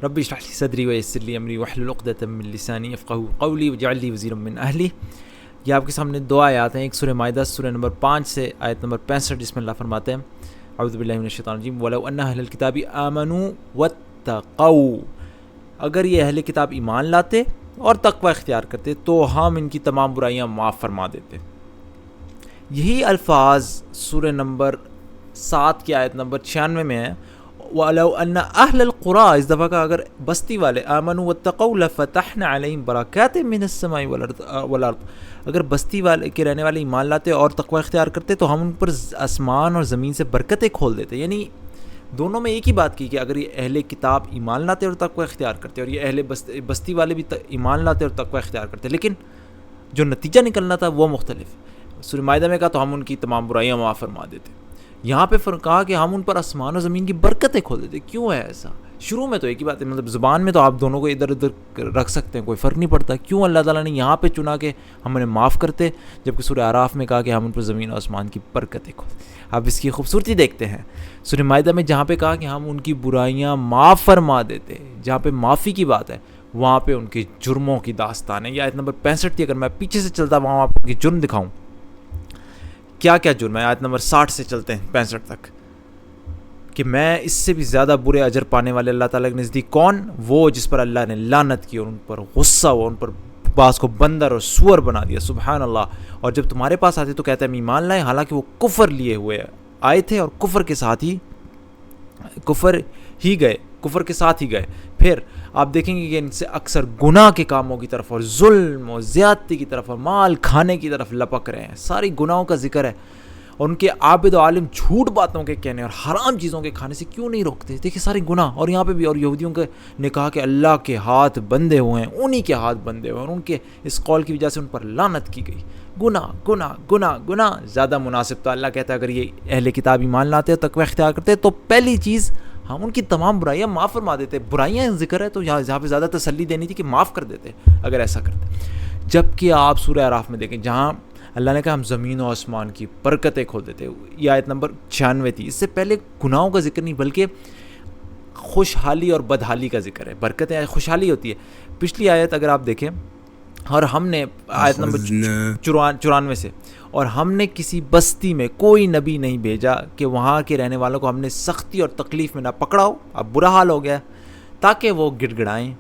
رب اشرح لي صدری ویسر لی امری واحلل عقدۃ من لسانی یفقهوا قولی واجعل لی وزیرا من اہلی. یہ آپ کے سامنے دو آیات ہیں, ایک سورہ مائدہ سورہ نمبر 5 سے آیت نمبر 65, جس میں اللہ فرماتے ہیں اعوذ باللہ من الشیطان الرجیم ولو ان اہل الکتاب آمنوا واتقوا, اگر یہ اہل کتاب ایمان لاتے اور تقوی اختیار کرتے تو ہم ان کی تمام برائیاں معاف فرما دیتے. یہی الفاظ سورہ نمبر 7 کی آیت نمبر 96 میں ہے وَلَوْ أَنَّ أَهْلَ الْقُرَىٰ, اس دفعہ کا اگر بستی والے آمنوا واتقوا لَفَتَحْنَا عَلَيْهِمْ بَرَكَاتٍ مِّنَ السَّمَاءِ وَالْأَرْضِ, اگر بستی والے کے رہنے والے ایمان لاتے اور تقوی اختیار کرتے تو ہم ان پر آسمان اور زمین سے برکتیں کھول دیتے. یعنی دونوں میں ایک ہی بات کی کہ اگر یہ اہل کتاب ایمان لاتے اور تقوی اختیار کرتے اور یہ اہل بستی والے بھی ایمان لاتے اور تقوی اختیار کرتے, لیکن جو نتیجہ نکلنا تھا وہ مختلف. سورہ مائدہ میں کہا تو ہم ان کی تمام برائیاں معاف فرما دیتے, یہاں پہ کہا کہ ہم ان پر آسمان و زمین کی برکتیں کھول دیتے. کیوں ہے ایسا؟ شروع میں تو ایک ہی بات ہے, مطلب زبان میں تو آپ دونوں کو ادھر ادھر رکھ سکتے ہیں, کوئی فرق نہیں پڑتا. کیوں اللہ تعالیٰ نے یہاں پہ چنا کہ ہم انہیں معاف کرتے, جبکہ سورہ اعراف میں کہا کہ ہم ان پر زمین و آسمان کی برکتیں کھول. اب اس کی خوبصورتی دیکھتے ہیں سورہ مائدہ میں, جہاں پہ کہا کہ ہم ان کی برائیاں معاف فرما دیتے, جہاں پہ معافی کی بات ہے وہاں پہ ان کے جرموں کی داستان ہے. یہ آیت نمبر 65 تھی, اگر میں پیچھے سے چلتا وہاں آپ کے جرم دکھاؤں کیا کیا جرم ہے. آیت نمبر 60 سے چلتے ہیں 65 تک, کہ میں اس سے بھی زیادہ برے اجر پانے والے اللہ تعالیٰ کے نزدیک کون, وہ جس پر اللہ نے لعنت کی اور ان پر غصہ ہوا, ان پر بعض کو بندر اور سور بنا دیا. سبحان اللہ. اور جب تمہارے پاس آتے تو کہتے ہیں ہم ایمان لائے, حالانکہ وہ کفر لیے ہوئے آئے تھے اور کفر کے ساتھ ہی گئے. پھر آپ دیکھیں گے کہ ان سے اکثر گناہ کے کاموں کی طرف اور ظلم اور زیادتی کی طرف اور مال کھانے کی طرف لپک رہے ہیں. ساری گناہوں کا ذکر ہے, اور ان کے عابد و عالم جھوٹ باتوں کے کہنے اور حرام چیزوں کے کھانے سے کیوں نہیں روکتے. دیکھیں سارے گناہ, اور یہاں پہ بھی اور یہودیوں نے کہا کہ اللہ کے ہاتھ بندھے ہوئے ہیں, انہی کے ہاتھ بندھے ہوئے ہیں, اور ان کے اس قول کی وجہ سے ان پر لعنت کی گئی. گناہ گناہ گناہ گناہ زیادہ مناسب تھا. اللہ کہتا ہے اگر یہ اہل کتاب ایمان لاتے اور تقوی اختیار کرتے تو پہلی چیز ہم ان کی تمام برائیاں معاف فرما دیتے. برائیاں ذکر ہے تو یہاں پہ زیادہ تسلی دینی تھی کہ معاف کر دیتے اگر ایسا کرتے. جبکہ آپ سورہ اعراف میں دیکھیں جہاں اللہ نے کہا ہم زمین و آسمان کی برکتیں کھول دیتے, یہ آیت نمبر 96 تھی. اس سے پہلے گناہوں کا ذکر نہیں بلکہ خوشحالی اور بدحالی کا ذکر ہے. برکتیں خوشحالی ہوتی ہے. پچھلی آیت اگر آپ دیکھیں, اور ہم نے آیت نمبر 94 سے, اور ہم نے کسی بستی میں کوئی نبی نہیں بھیجا کہ وہاں کے رہنے والوں کو ہم نے سختی اور تکلیف میں نہ پکڑا ہو, اب برا حال ہو گیا, تاکہ وہ گڑ گڑائیں.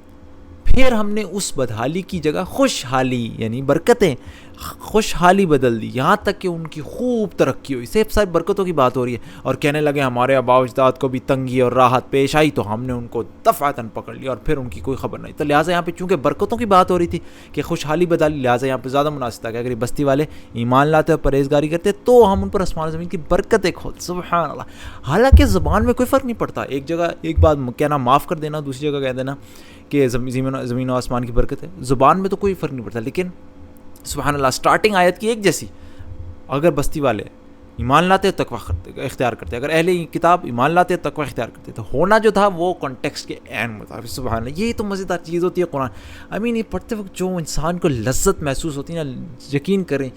پھر ہم نے اس بدحالی کی جگہ خوشحالی یعنی برکتیں خوشحالی بدل دی, یہاں تک کہ ان کی خوب ترقی ہوئی. صرف ساری برکتوں کی بات ہو رہی ہے, اور کہنے لگے ہمارے آباء و اجداد کو بھی تنگی اور راحت پیش آئی تو ہم نے ان کو دفعتاً پکڑ لیا, اور پھر ان کی کوئی خبر نہیں. تو لہٰذا یہاں پہ چونکہ برکتوں کی بات ہو رہی تھی کہ خوشحالی بدلی, لہٰذا یہاں پہ زیادہ مناسب تھا کہ اگر یہ بستی والے ایمان لاتے اور پرہیزگاری کرتے تو ہم ان پر آسمان زمین کی برکتیں کھول. سبحان اللہ. حالانکہ زبان میں کوئی فرق نہیں پڑتا, ایک جگہ ایک بات کہنا معاف کر دینا, دوسری جگہ کہہ دینا کہ زمین و آسمان کی برکت ہے. زبان میں تو کوئی فرق نہیں پڑتا, لیکن سبحان اللہ سٹارٹنگ آیت کی ایک جیسی. اگر بستی والے ایمان لاتے تقوی اختیار کرتے, اگر اہل کتاب ایمان لاتے تقوی اختیار کرتے, تو ہونا جو تھا وہ کانٹیکسٹ کے عین مطابق. سبحان اللہ. یہی تو مزیدار چیز ہوتی ہے قرآن. یہ پڑھتے وقت جو انسان کو لذت محسوس ہوتی ہے نا, یقین کریں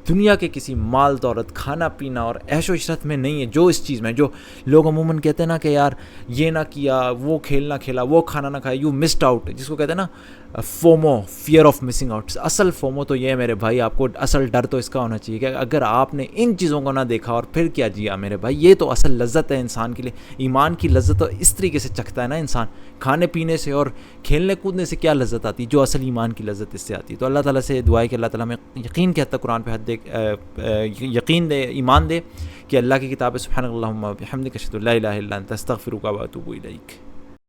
دنیا کے کسی مال دولت کھانا پینا اور عیش و عشرت میں نہیں ہے جو اس چیز میں. جو لوگ عموماً کہتے ہیں نا کہ یار یہ نہ کیا, وہ کھیل نہ کھیلا, وہ کھانا نہ کھایا, یو مسڈ آؤٹ, جس کو کہتے ہیں نا FOMO, fear of missing out. اصل فومو تو یہ ہے میرے بھائی, آپ کو اصل ڈر تو اس کا ہونا چاہیے کہ اگر آپ نے ان چیزوں کو نہ دیکھا اور پھر کیا جیا میرے بھائی, یہ تو اصل لذت ہے انسان کے لیے. ایمان کی لذت تو اس طریقے سے چکھتا ہے نا انسان, کھانے پینے سے اور کھیلنے کودنے سے کیا لذت آتی ہے, جو اصل ایمان کی لذت اس سے آتی ہے. تو اللہ تعالیٰ سے دعا ہے کہ اللہ تعالیٰ ہمیں یقین کے حد تک قرآن پہ یقین دے, ایمان دے کہ اللہ کی کتاب ہے. سبحانک اللہم و بحمدک اشہد ان لا الہ الا انت استغفرک و اتوب الیک.